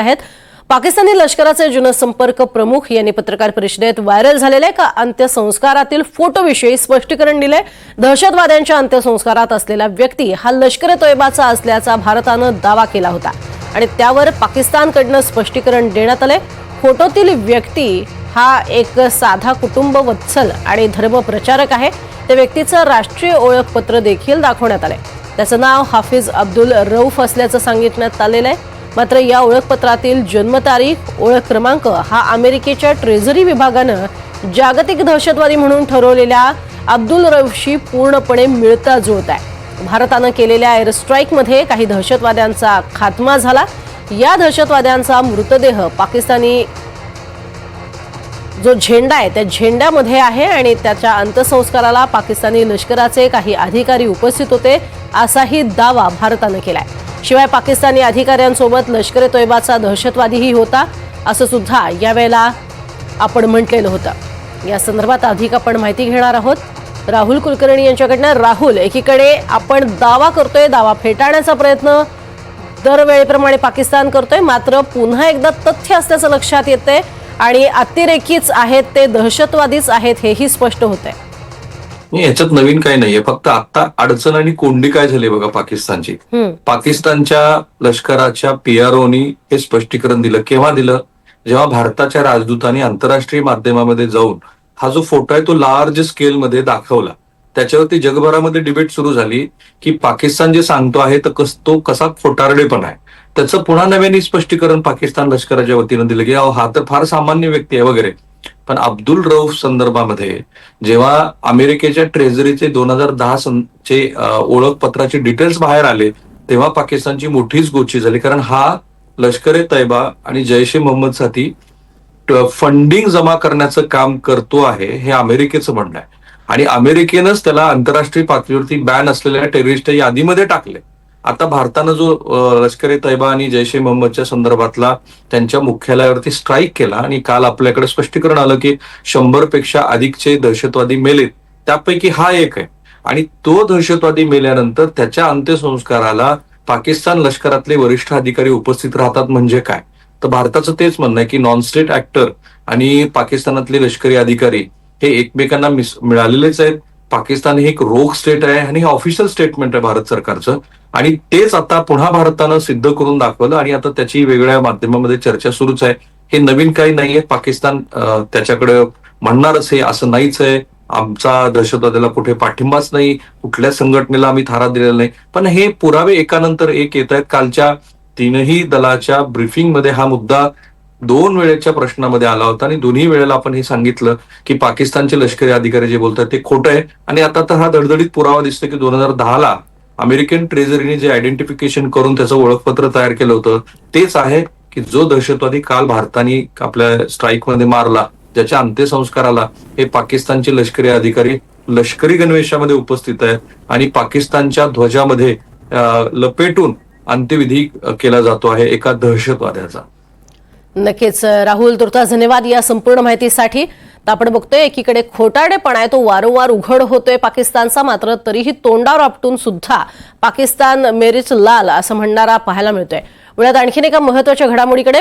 आहेत। पाकिस्तानी लष्कराचे जनसंपर्क प्रमुख यांनी पत्रकार परिषदेत व्हायरल झालेल्या एका अंत्यसंस्कारातील फोटोविषयी स्पष्टीकरण दिले। दहशतवाद्यांच्या अंत्यसंस्कारात असलेला व्यक्ती हा लष्कर-ए-तोयबाचा असल्याचा भारताने दावा केला होता आणि त्यावर पाकिस्तानकडून स्पष्टीकरण देण्यात आले। फोटोतील व्यक्ती हा एक साधा कुटुंबवत्सल आणि धर्मप्रचारक आहे। त्या व्यक्तीचं राष्ट्रीय ओळखपत्र देखील दाखवण्यात आले। त्याचं नाव हाफिज अब्दुल रऊफ असल्याचं सांगितण्यात आलेलं आहे। मात्र या ओळखपत्रातील जन्मतारीख, ओळख क्रमांक हा अमेरिकेच्या ट्रेझरी विभागानं जागतिक दहशतवादी म्हणून ठरवलेल्या अब्दुल रऊफशी पूर्णपणे मिळता जुळत आहे। भारतानं केलेल्या एअर स्ट्राईकमध्ये काही दहशतवाद्यांचा खात्मा झाला। या दहशतवाद्यांचा मृतदेह पाकिस्तानी जो झेंडा आहे त्या झेंड्यामध्ये आहे आणि त्याच्या अंत्यसंस्काराला पाकिस्तानी लष्कराचे काही अधिकारी उपस्थित होते असाही दावा भारतानं केलाय। शिवाय पाकिस्तानी अधिकाऱ्यांसोबत लष्कर-ए-तोयबाचा दहशतवादीही होता असं सुद्धा यावेळेला आपण म्हटलेलं होतं। या संदर्भात अधिक आपण माहिती घेणार आहोत राहुल कुलकर्णी यांच्याकडनं। राहुल, एकीकडे आपण दावा करतोय, दावा फेटाळण्याचा प्रयत्न दरवेळेप्रमाणे पाकिस्तान करतोय, मात्र पुन्हा एकदा तथ्य असल्याचं लक्षात येतंय आणि अतिरेकीच आहेत ते दहशतवादीच आहेत हेही स्पष्ट होतंय। याच्यात नवीन काही नाहीये, फक्त आता अडचण आणि कोंडी काय झाली बघा पाकिस्तानची। पाकिस्तानच्या लष्कराच्या पीआरओनी हे स्पष्टीकरण दिलं। केव्हा दिलं? जेव्हा भारताच्या राजदूतांनी आंतरराष्ट्रीय माध्यमामध्ये जाऊन हा जो फोटो आहे तो लार्ज स्केलमध्ये दाखवला। त्याच्यावरती जगभरामध्ये डिबेट सुरू झाली की पाकिस्तान जे सांगतो आहे तर तो कसा खोटारडेपणा आहे। त्याचं पुन्हा नव्याने स्पष्टीकरण पाकिस्तान लष्कराच्या वतीनं दिलं की हा तर फार सामान्य व्यक्ती आहे वगैरे। पण अब्दुल रऊफ संदर्भामध्ये जेव्हा अमेरिकेच्या ट्रेझरीचे 2010 चे ओळखपत्राचे डिटेल्स बाहेर आले तेव्हा पाकिस्तानची मोठीच गोची झाली, कारण हा लष्कर-ए-तैयबा आणि जैश-ए-मोहम्मदसाठी फंडिंग जमा करण्याचं काम करतो आहे हे अमेरिकेचं म्हणणं आहे आणि अमेरिकेनंच त्याला आंतरराष्ट्रीय पातळीवरती बॅन असलेल्या टेररिस्ट यादीमध्ये टाकले। आता भारतानं जो लष्कर-ए-तैयबा आणि जैश-ए-मोहम्मदच्या संदर्भातला त्यांच्या मुख्यालयावरती स्ट्राईक केला आणि काल आपल्याकडे स्पष्टीकरण आलं की 100 पेक्षा अधिकचे दहशतवादी मेलेत, त्यापैकी हा एक आहे आणि तो दहशतवादी मेल्यानंतर त्याच्या अंत्यसंस्काराला पाकिस्तान लष्करातले वरिष्ठ अधिकारी उपस्थित राहतात म्हणजे काय? तर भारताचं तेच म्हणणं आहे की नॉन स्टेट ऍक्टर आणि पाकिस्तानातले लष्करी अधिकारी हे एकमेकांना मिळालेलेच आहेत। पाकिस्तान हे एक रोग स्टेट आहे आणि हे ऑफिशियल स्टेटमेंट आहे भारत सरकारचं आणि तेच आता पुन्हा भारतानं सिद्ध करून दाखवलं आणि आता त्याची वेगळ्या माध्यमामध्ये चर्चा सुरूच आहे। हे नवीन काही नाहीये। पाकिस्तान त्याच्याकडे म्हणणारच हे असं नाहीच आहे, आमचा दहशतवादाला कुठे पाठिंबाच नाही, कुठल्या संघटनेला आम्ही थारा दिलेला नाही, पण हे पुरावे एकानंतर एक येत आहेत। कालच्या तीनही दलाच्या ब्रीफिंगमध्ये हा मुद्दा 2 वेळेच्या प्रश्नामध्ये आला होता आणि दोन्ही वेळेला आपण हे सांगितलं की पाकिस्तानचे लष्करी अधिकारी जे बोलतात ते खोटं आहे आणि आता तर हा दडदडीत पुरावा दिसतो की 2010ला अमेरिकन ट्रेझरीने जे आयडेंटिफिकेशन करून त्याचं ओळखपत्र तयार केलं होतं तेच आहे की जो दहशतवादी काल भारताने आपल्या स्ट्राईकमध्ये मारला, ज्याच्या अंत्यसंस्काराला हे पाकिस्तानचे लष्करी अधिकारी लष्करी गणवेशामध्ये उपस्थित आहेत आणि पाकिस्तानच्या ध्वजामध्ये लपेटून अंत्यविधी केला जातो आहे एका दहशतवाद्याचा। नक्कीच राहुल, तुर्तास धन्यवाद या संपूर्ण माहितीसाठी। तर आपण बघतोय एकीकडे खोटारडेपणा आहे तो वारंवार उघड होतोय पाकिस्तानचा, मात्र तरीही तोंडावर आपटून सुद्धा पाकिस्तान मेरीच लाल असं म्हणणारा पाहायला मिळतोय। वेळात आणखीन एका महत्त्वाच्या घडामोडीकडे